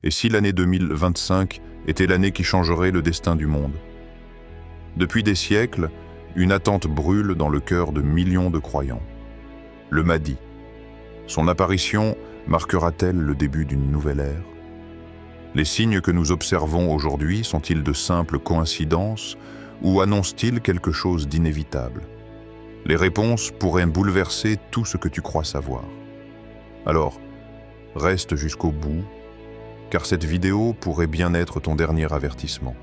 Et si l'année 2025 était l'année qui changerait le destin du monde? Depuis des siècles, une attente brûle dans le cœur de millions de croyants. Le Mahdi. Son apparition marquera-t-elle le début d'une nouvelle ère? Les signes que nous observons aujourd'hui sont-ils de simples coïncidences ou annoncent-ils quelque chose d'inévitable? Les réponses pourraient bouleverser tout ce que tu crois savoir. Alors, reste jusqu'au bout, car cette vidéo pourrait bien être ton dernier avertissement.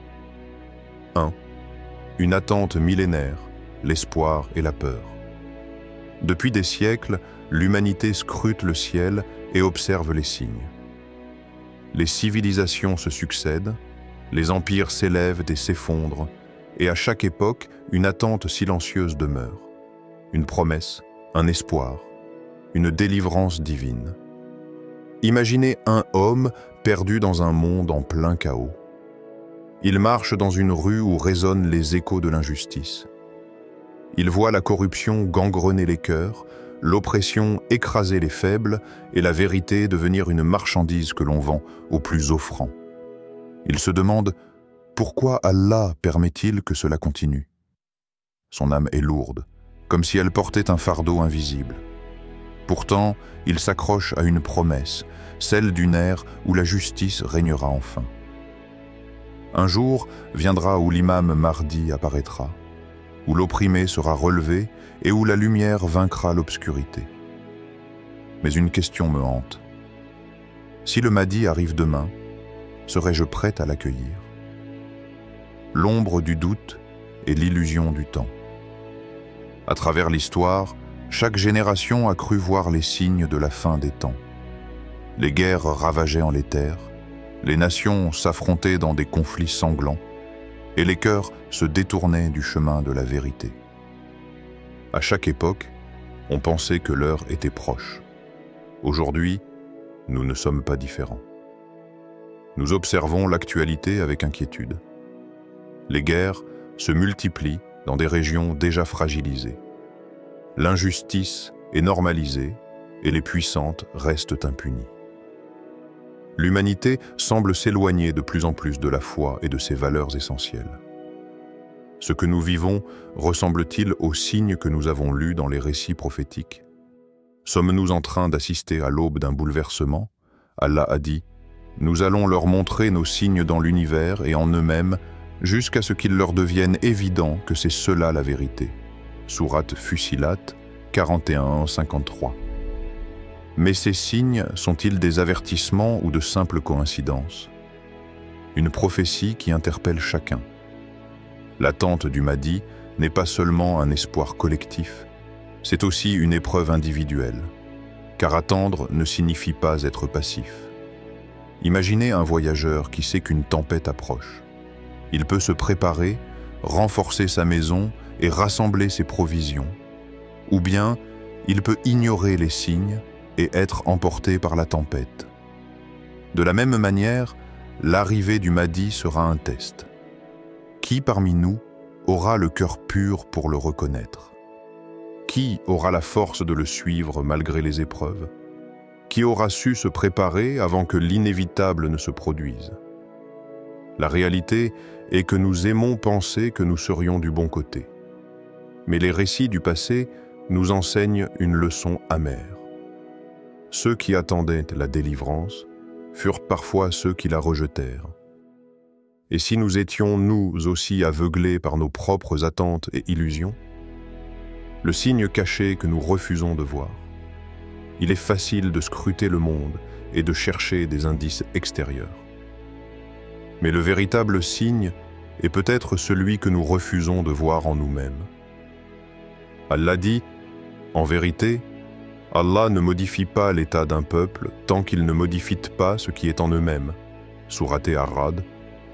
1. Une attente millénaire, l'espoir et la peur. Depuis des siècles, l'humanité scrute le ciel et observe les signes. Les civilisations se succèdent, les empires s'élèvent et s'effondrent, et à chaque époque, une attente silencieuse demeure. Une promesse, un espoir, une délivrance divine. Imaginez un homme perdu dans un monde en plein chaos. Il marche dans une rue où résonnent les échos de l'injustice. Il voit la corruption gangrener les cœurs, l'oppression écraser les faibles et la vérité devenir une marchandise que l'on vend aux plus offrants. Il se demande pourquoi Allah permet-il que cela continue? Son âme est lourde, comme si elle portait un fardeau invisible. Pourtant, il s'accroche à une promesse, celle d'une ère où la justice régnera enfin. Un jour viendra où l'imam Mahdi apparaîtra, où l'opprimé sera relevé et où la lumière vaincra l'obscurité. Mais une question me hante. Si le Mahdi arrive demain, serais-je prête à l'accueillir? L'ombre du doute et l'illusion du temps. À travers l'histoire, chaque génération a cru voir les signes de la fin des temps. Les guerres ravageaient en les terres, les nations s'affrontaient dans des conflits sanglants, et les cœurs se détournaient du chemin de la vérité. À chaque époque, on pensait que l'heure était proche. Aujourd'hui, nous ne sommes pas différents. Nous observons l'actualité avec inquiétude. Les guerres se multiplient dans des régions déjà fragilisées. L'injustice est normalisée et les puissantes restent impunies. L'humanité semble s'éloigner de plus en plus de la foi et de ses valeurs essentielles. Ce que nous vivons ressemble-t-il aux signes que nous avons lus dans les récits prophétiques? Sommes-nous en train d'assister à l'aube d'un bouleversement? Allah a dit « Nous allons leur montrer nos signes dans l'univers et en eux-mêmes, jusqu'à ce qu'il leur devienne évident que c'est cela la vérité. » Sourate Fussilat 41-53. Mais ces signes sont-ils des avertissements ou de simples coïncidences? Une prophétie qui interpelle chacun. L'attente du Mahdi n'est pas seulement un espoir collectif, c'est aussi une épreuve individuelle, car attendre ne signifie pas être passif. Imaginez un voyageur qui sait qu'une tempête approche. Il peut se préparer, renforcer sa maison et rassembler ses provisions. Ou bien, il peut ignorer les signes et être emporté par la tempête. De la même manière, l'arrivée du Mahdi sera un test. Qui parmi nous aura le cœur pur pour le reconnaître? Qui aura la force de le suivre malgré les épreuves? Qui aura su se préparer avant que l'inévitable ne se produise? La réalité est que nous aimons penser que nous serions du bon côté. Mais les récits du passé nous enseignent une leçon amère. Ceux qui attendaient la délivrance furent parfois ceux qui la rejetèrent. Et si nous étions nous aussi aveuglés par nos propres attentes et illusions? Le signe caché que nous refusons de voir. Il est facile de scruter le monde et de chercher des indices extérieurs. Mais le véritable signe est peut-être celui que nous refusons de voir en nous-mêmes. Allah dit, en vérité, Allah ne modifie pas l'état d'un peuple tant qu'il ne modifie pas ce qui est en eux-mêmes. Sourate Ar-Ra'd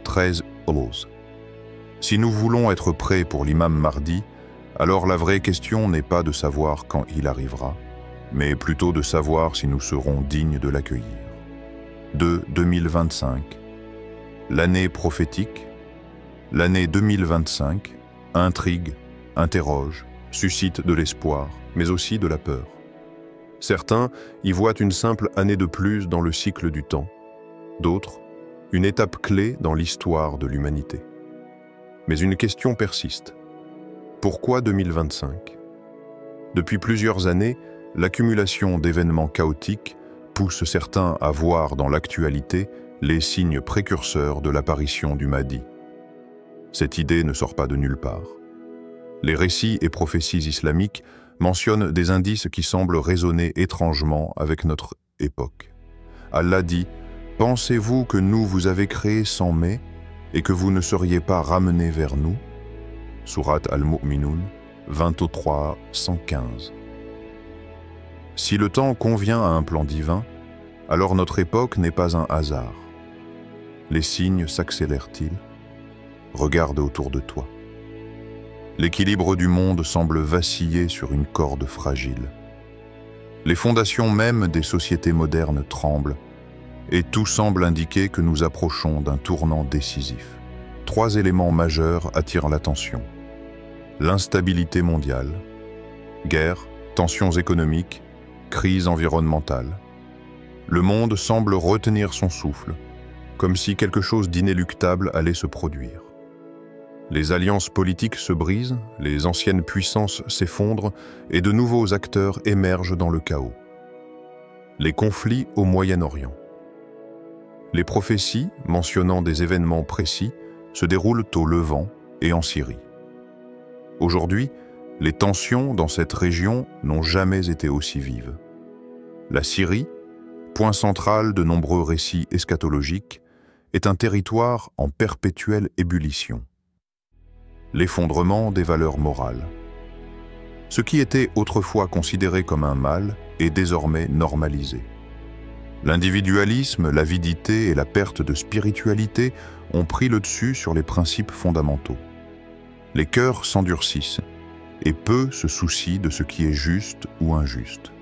13-11. Si nous voulons être prêts pour l'imam Mahdi, alors la vraie question n'est pas de savoir quand il arrivera, mais plutôt de savoir si nous serons dignes de l'accueillir. 2025. L'année prophétique. L'année 2025 intrigue, interroge, suscite de l'espoir, mais aussi de la peur. Certains y voient une simple année de plus dans le cycle du temps. d'autres, une étape clé dans l'histoire de l'humanité. Mais une question persiste. Pourquoi 2025 ? Depuis plusieurs années, l'accumulation d'événements chaotiques pousse certains à voir dans l'actualité les signes précurseurs de l'apparition du Mahdi. Cette idée ne sort pas de nulle part. Les récits et prophéties islamiques mentionnent des indices qui semblent résonner étrangement avec notre époque. Allah dit « Pensez-vous que nous vous avez créé sans mais et que vous ne seriez pas ramenés vers nous » Sourate Al-Mu'minun 23, 115. Si le temps convient à un plan divin, alors notre époque n'est pas un hasard. Les signes s'accélèrent-ils ? Regarde autour de toi. L'équilibre du monde semble vaciller sur une corde fragile. Les fondations mêmes des sociétés modernes tremblent, et tout semble indiquer que nous approchons d'un tournant décisif. 3 éléments majeurs attirent l'attention. L'instabilité mondiale, guerre, tensions économiques, crise environnementale. Le monde semble retenir son souffle, comme si quelque chose d'inéluctable allait se produire. Les alliances politiques se brisent, les anciennes puissances s'effondrent et de nouveaux acteurs émergent dans le chaos. Les conflits au Moyen-Orient. Les prophéties, mentionnant des événements précis, se déroulent au Levant et en Syrie. Aujourd'hui, les tensions dans cette région n'ont jamais été aussi vives. La Syrie, point central de nombreux récits eschatologiques, est un territoire en perpétuelle ébullition. L'effondrement des valeurs morales. Ce qui était autrefois considéré comme un mal est désormais normalisé. L'individualisme, l'avidité et la perte de spiritualité ont pris le dessus sur les principes fondamentaux. Les cœurs s'endurcissent et peu se soucient de ce qui est juste ou injuste.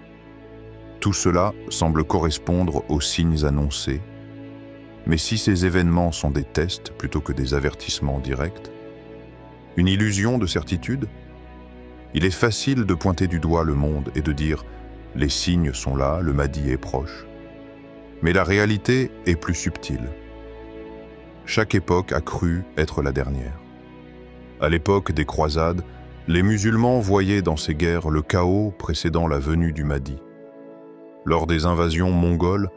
Tout cela semble correspondre aux signes annoncés, mais si ces événements sont des tests plutôt que des avertissements directs, une illusion de certitude? Il est facile de pointer du doigt le monde et de dire « les signes sont là, le Mahdi est proche ». Mais la réalité est plus subtile. Chaque époque a cru être la dernière. À l'époque des croisades, les musulmans voyaient dans ces guerres le chaos précédant la venue du Mahdi. Lors des invasions mongoles,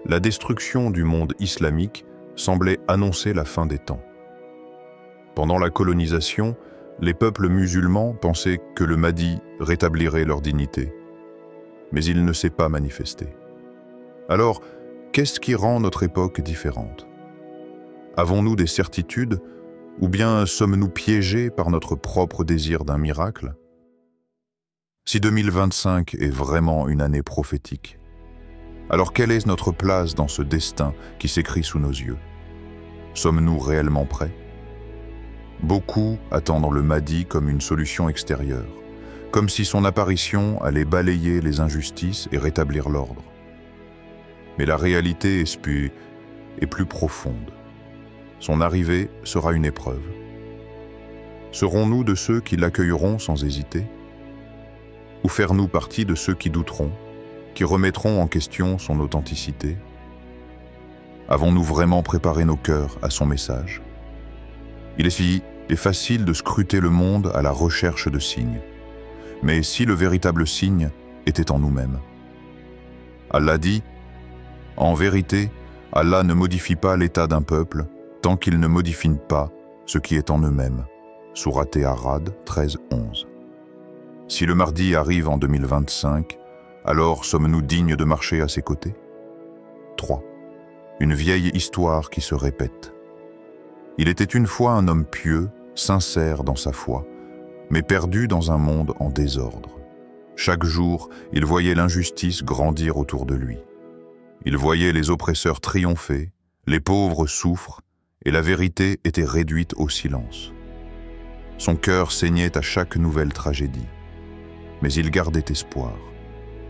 la destruction du monde islamique semblait annoncer la fin des temps. Pendant la colonisation, les peuples musulmans pensaient que le Mahdi rétablirait leur dignité. Mais il ne s'est pas manifesté. Alors, qu'est-ce qui rend notre époque différente? Avons-nous des certitudes, ou bien sommes-nous piégés par notre propre désir d'un miracle? Si 2025 est vraiment une année prophétique, alors quelle est notre place dans ce destin qui s'écrit sous nos yeux? Sommes-nous réellement prêts? Beaucoup attendent le Mahdi comme une solution extérieure, comme si son apparition allait balayer les injustices et rétablir l'ordre. Mais la réalité est plus profonde. Son arrivée sera une épreuve. Serons-nous de ceux qui l'accueilleront sans hésiter? Ou faire-nous partie de ceux qui douteront, qui remettront en question son authenticité? Avons-nous vraiment préparé nos cœurs à son message? Il est facile de scruter le monde à la recherche de signes. Mais si le véritable signe était en nous-mêmes? Allah dit « En vérité, Allah ne modifie pas l'état d'un peuple tant qu'il ne modifie pas ce qui est en eux-mêmes. » Sourate Arad 13-11. Si le Mahdi arrive en 2025, alors sommes-nous dignes de marcher à ses côtés? 3. Une vieille histoire qui se répète. Il était une fois un homme pieux, sincère dans sa foi, mais perdu dans un monde en désordre. Chaque jour, il voyait l'injustice grandir autour de lui. Il voyait les oppresseurs triompher, les pauvres souffrent, et la vérité était réduite au silence. Son cœur saignait à chaque nouvelle tragédie. Mais il gardait espoir.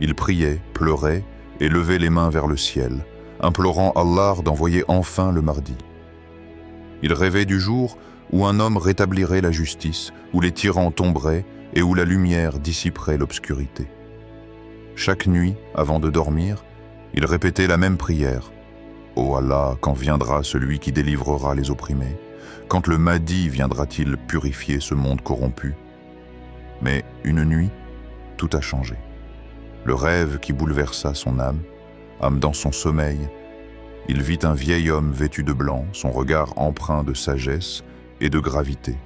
Il priait, pleurait et levait les mains vers le ciel, implorant Allah d'envoyer enfin le Mahdi. Il rêvait du jour où un homme rétablirait la justice, où les tyrans tomberaient et où la lumière dissiperait l'obscurité. Chaque nuit, avant de dormir, il répétait la même prière. « ô Allah, quand viendra celui qui délivrera les opprimés? Quand le Mahdi viendra-t-il purifier ce monde corrompu? Mais une nuit, tout a changé. Le rêve qui bouleversa son âme dans son sommeil, il vit un vieil homme vêtu de blanc, son regard empreint de sagesse et de gravité.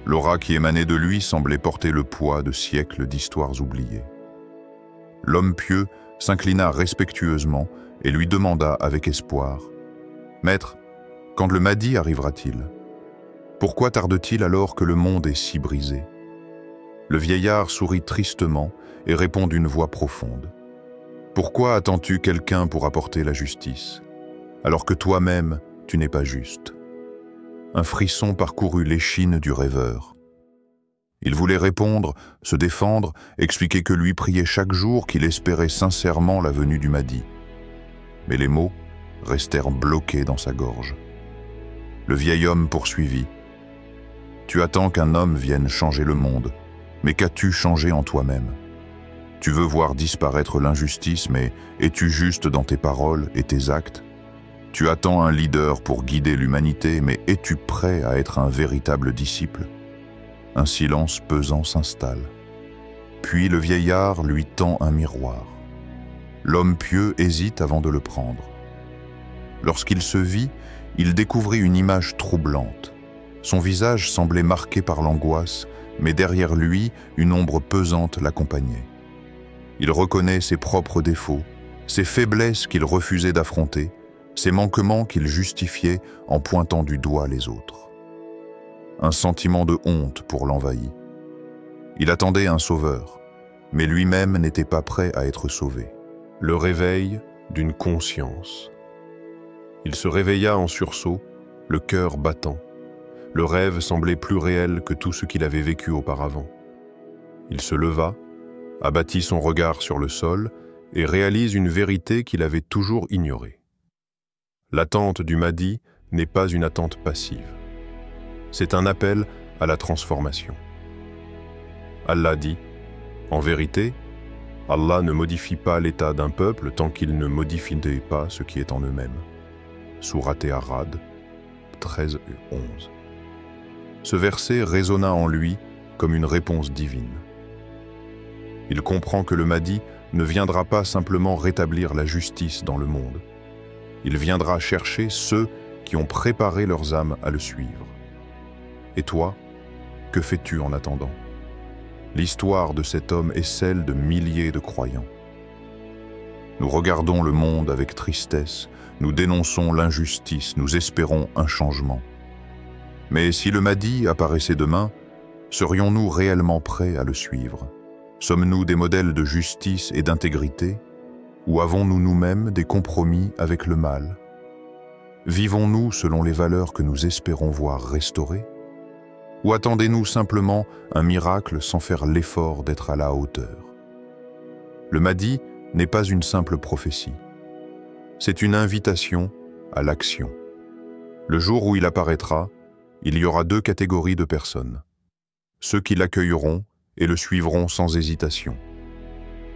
L'aura qui émanait de lui semblait porter le poids de siècles d'histoires oubliées. L'homme pieux s'inclina respectueusement et lui demanda avec espoir: « Maître, quand le Mahdi arrivera-t-il? Pourquoi tarde-t-il alors que le monde est si brisé ?» Le vieillard sourit tristement et répond d'une voix profonde: « Pourquoi attends-tu quelqu'un pour apporter la justice, alors que toi-même, tu n'es pas juste ?» Un frisson parcourut l'échine du rêveur. Il voulait répondre, se défendre, expliquer que lui priait chaque jour, qu'il espérait sincèrement la venue du Mahdi. Mais les mots restèrent bloqués dans sa gorge. Le vieil homme poursuivit: « Tu attends qu'un homme vienne changer le monde, mais qu'as-tu changé en toi-même? Tu veux voir disparaître l'injustice, mais es-tu juste dans tes paroles et tes actes? Tu attends un leader pour guider l'humanité, mais es-tu prêt à être un véritable disciple ?» Un silence pesant s'installe. Puis le vieillard lui tend un miroir. L'homme pieux hésite avant de le prendre. Lorsqu'il se vit, il découvrit une image troublante. Son visage semblait marqué par l'angoisse, mais derrière lui, une ombre pesante l'accompagnait. Il reconnaît ses propres défauts, ses faiblesses qu'il refusait d'affronter, ses manquements qu'il justifiait en pointant du doigt les autres. Un sentiment de honte pour l'envahi. Il attendait un sauveur, mais lui-même n'était pas prêt à être sauvé. Le réveil d'une conscience. Il se réveilla en sursaut, le cœur battant. Le rêve semblait plus réel que tout ce qu'il avait vécu auparavant. Il se leva, abattit son regard sur le sol et réalise une vérité qu'il avait toujours ignorée. L'attente du Mahdi n'est pas une attente passive. C'est un appel à la transformation. Allah dit: « En vérité, Allah ne modifie pas l'état d'un peuple tant qu'il ne modifie pas ce qui est en eux-mêmes. » Sourate Ar-Ra'd 13 et 11. Ce verset résonna en lui comme une réponse divine. Il comprend que le Mahdi ne viendra pas simplement rétablir la justice dans le monde. Il viendra chercher ceux qui ont préparé leurs âmes à le suivre. Et toi, que fais-tu en attendant? L'histoire de cet homme est celle de milliers de croyants. Nous regardons le monde avec tristesse, nous dénonçons l'injustice, nous espérons un changement. Mais si le Mahdi apparaissait demain, serions-nous réellement prêts à le suivre? Sommes-nous des modèles de justice et d'intégrité? Ou avons-nous nous-mêmes des compromis avec le mal? Vivons-nous selon les valeurs que nous espérons voir restaurées? Ou attendez-nous simplement un miracle sans faire l'effort d'être à la hauteur? Le Mahdi n'est pas une simple prophétie. C'est une invitation à l'action. Le jour où il apparaîtra, il y aura deux catégories de personnes. Ceux qui l'accueilleront et le suivront sans hésitation.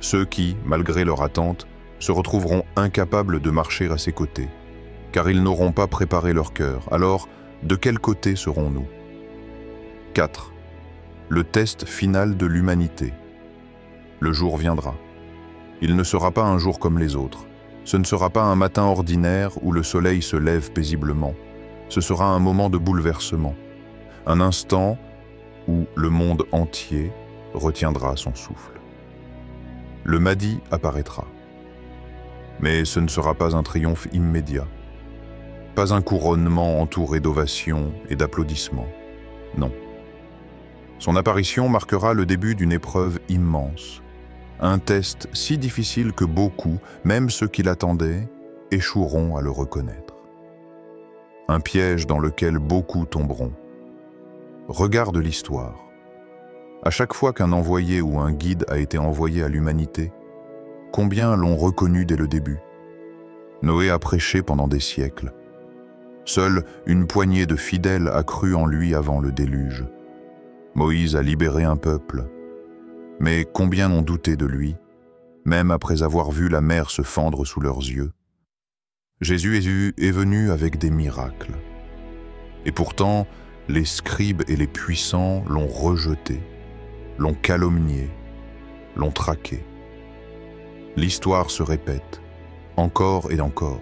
Ceux qui, malgré leur attente, se retrouveront incapables de marcher à ses côtés, car ils n'auront pas préparé leur cœur. Alors, de quel côté serons-nous? 4. Le test final de l'humanité. Le jour viendra. Il ne sera pas un jour comme les autres. Ce ne sera pas un matin ordinaire où le soleil se lève paisiblement. Ce sera un moment de bouleversement. Un instant où le monde entier retiendra son souffle. Le Mahdi apparaîtra. Mais ce ne sera pas un triomphe immédiat. Pas un couronnement entouré d'ovations et d'applaudissements. Non. Son apparition marquera le début d'une épreuve immense. Un test si difficile que beaucoup, même ceux qui l'attendaient, échoueront à le reconnaître. Un piège dans lequel beaucoup tomberont. Regarde l'histoire. À chaque fois qu'un envoyé ou un guide a été envoyé à l'humanité, combien l'ont reconnu dès le début? Noé a prêché pendant des siècles. Seule une poignée de fidèles a cru en lui avant le déluge. Moïse a libéré un peuple. Mais combien ont douté de lui, même après avoir vu la mer se fendre sous leurs yeux? Jésus est venu avec des miracles. Et pourtant, les scribes et les puissants l'ont rejeté, l'ont calomnié, l'ont traqué. L'histoire se répète, encore et encore.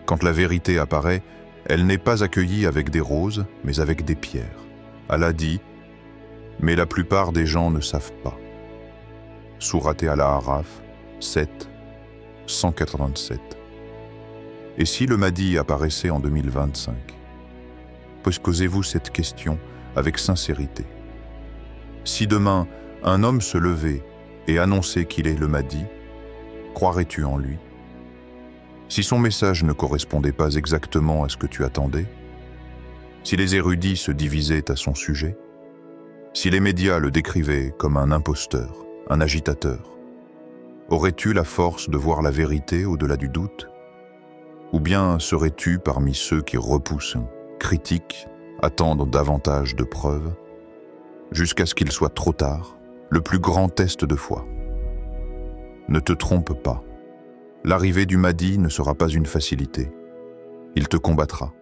Quand la vérité apparaît, elle n'est pas accueillie avec des roses, mais avec des pierres. Allah dit, mais la plupart des gens ne savent pas. Sourate Al-A'raf 7, 187. Et si le Mahdi apparaissait en 2025? Posez-vous cette question avec sincérité. Si demain, un homme se levait et annonçait qu'il est le Mahdi, croirais-tu en lui? Si son message ne correspondait pas exactement à ce que tu attendais, si les érudits se divisaient à son sujet, si les médias le décrivaient comme un imposteur, un agitateur, aurais-tu la force de voir la vérité au-delà du doute? Ou bien serais-tu parmi ceux qui repoussent, critiquent, attendent davantage de preuves, jusqu'à ce qu'il soit trop tard, le plus grand test de foi? Ne te trompe pas. L'arrivée du Mahdi ne sera pas une facilité. Il te combattra.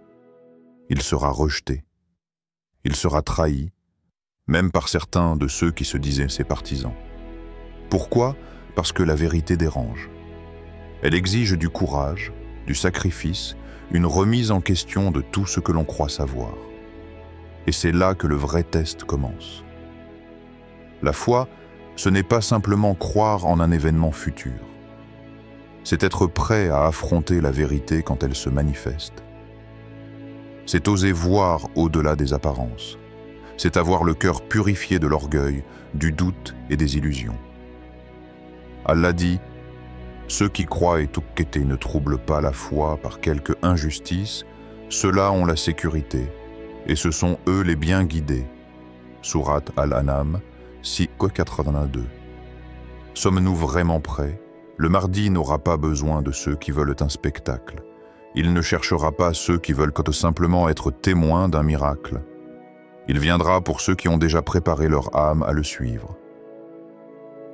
Il sera rejeté. Il sera trahi, même par certains de ceux qui se disaient ses partisans. Pourquoi? Parce que la vérité dérange. Elle exige du courage, du sacrifice, une remise en question de tout ce que l'on croit savoir. Et c'est là que le vrai test commence. La foi, ce n'est pas simplement croire en un événement futur. C'est être prêt à affronter la vérité quand elle se manifeste. C'est oser voir au-delà des apparences. C'est avoir le cœur purifié de l'orgueil, du doute et des illusions. Allah dit, « Ceux qui croient et Tukkete ne troublent pas la foi par quelque injustice, ceux-là ont la sécurité, et ce sont eux les bien guidés. » Sourate Al-An'am 6:82. Sommes-nous vraiment prêts? Le Mahdi n'aura pas besoin de ceux qui veulent un spectacle. Il ne cherchera pas ceux qui veulent tout simplement être témoins d'un miracle. Il viendra pour ceux qui ont déjà préparé leur âme à le suivre.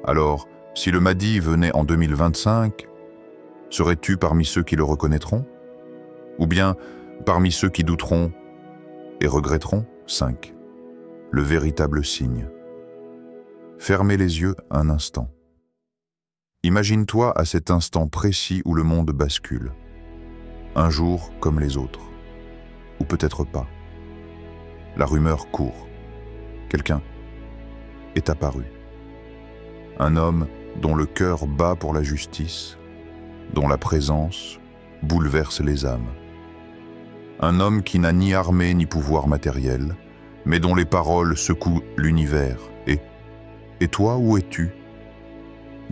Alors, si le Mahdi venait en 2025, serais-tu parmi ceux qui le reconnaîtront? Ou bien parmi ceux qui douteront et regretteront? 5. Le véritable signe. Fermez les yeux un instant. Imagine-toi à cet instant précis où le monde bascule. Un jour comme les autres. Ou peut-être pas. La rumeur court. Quelqu'un est apparu. Un homme dont le cœur bat pour la justice, dont la présence bouleverse les âmes. Un homme qui n'a ni armée ni pouvoir matériel, mais dont les paroles secouent l'univers. Et toi, où es-tu?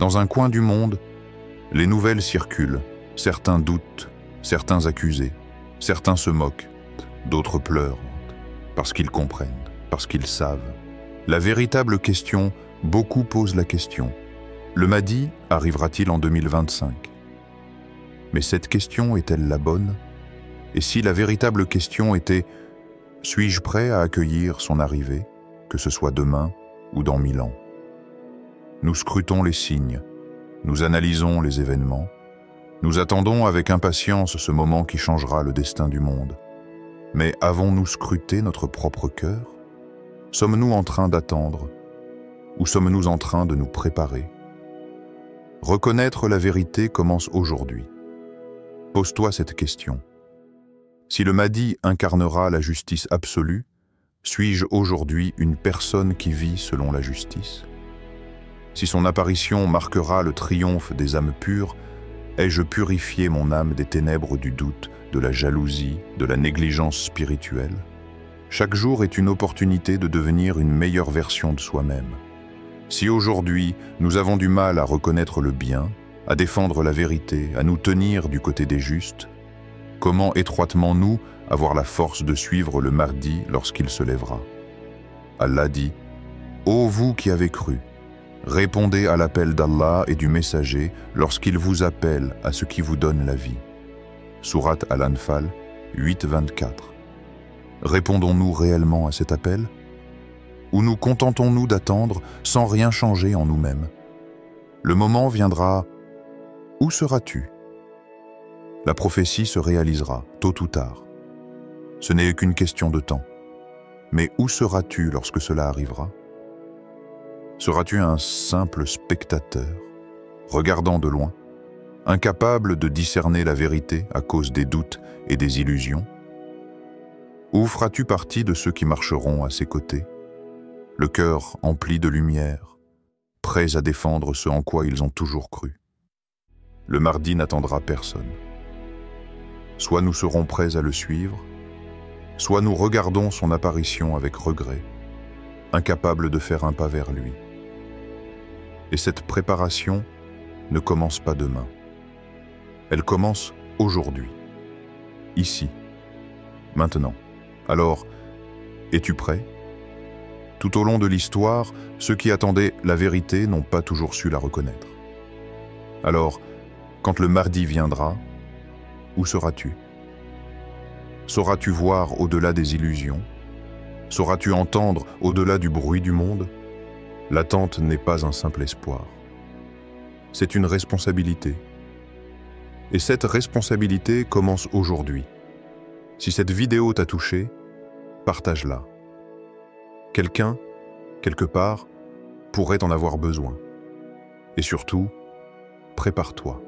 Dans un coin du monde, les nouvelles circulent. Certains doutent, certains accusés, certains se moquent, d'autres pleurent, parce qu'ils comprennent, parce qu'ils savent. La véritable question, beaucoup posent la question. Le Mahdi arrivera-t-il en 2025? Mais cette question est-elle la bonne? Et si la véritable question était « Suis-je prêt à accueillir son arrivée, que ce soit demain ou dans 1000 ans ?» Nous scrutons les signes, nous analysons les événements, nous attendons avec impatience ce moment qui changera le destin du monde. Mais avons-nous scruté notre propre cœur? Sommes-nous en train d'attendre? Ou sommes-nous en train de nous préparer? Reconnaître la vérité commence aujourd'hui. Pose-toi cette question. Si le Mahdi incarnera la justice absolue, suis-je aujourd'hui une personne qui vit selon la justice? Si son apparition marquera le triomphe des âmes pures, ai-je purifié mon âme des ténèbres du doute, de la jalousie, de la négligence spirituelle? Chaque jour est une opportunité de devenir une meilleure version de soi-même. Si aujourd'hui, nous avons du mal à reconnaître le bien, à défendre la vérité, à nous tenir du côté des justes, comment étroitement nous avoir la force de suivre le Mahdi lorsqu'il se lèvera? Allah dit, « Ô vous qui avez cru, répondez à l'appel d'Allah et du messager lorsqu'il vous appelle à ce qui vous donne la vie. » Sourate Al-Anfal 8:24. Répondons-nous réellement à cet appel? Ou nous contentons-nous d'attendre sans rien changer en nous-mêmes? Le moment viendra. Où seras-tu? La prophétie se réalisera, tôt ou tard. Ce n'est qu'une question de temps. Mais où seras-tu lorsque cela arrivera? Seras-tu un simple spectateur, regardant de loin, incapable de discerner la vérité à cause des doutes et des illusions? Ou feras-tu partie de ceux qui marcheront à ses côtés, le cœur empli de lumière, prêts à défendre ce en quoi ils ont toujours cru? Le mardi n'attendra personne. Soit nous serons prêts à le suivre, soit nous regardons son apparition avec regret, incapables de faire un pas vers lui. Et cette préparation ne commence pas demain. Elle commence aujourd'hui, ici, maintenant. Alors, es-tu prêt? Tout au long de l'histoire, ceux qui attendaient la vérité n'ont pas toujours su la reconnaître. Alors, quand le mardi viendra, où seras-tu? Sauras-tu voir au-delà des illusions? Sauras-tu entendre au-delà du bruit du monde? L'attente n'est pas un simple espoir. C'est une responsabilité. Et cette responsabilité commence aujourd'hui. Si cette vidéo t'a touché, partage-la. Quelqu'un, quelque part, pourrait en avoir besoin. Et surtout, prépare-toi.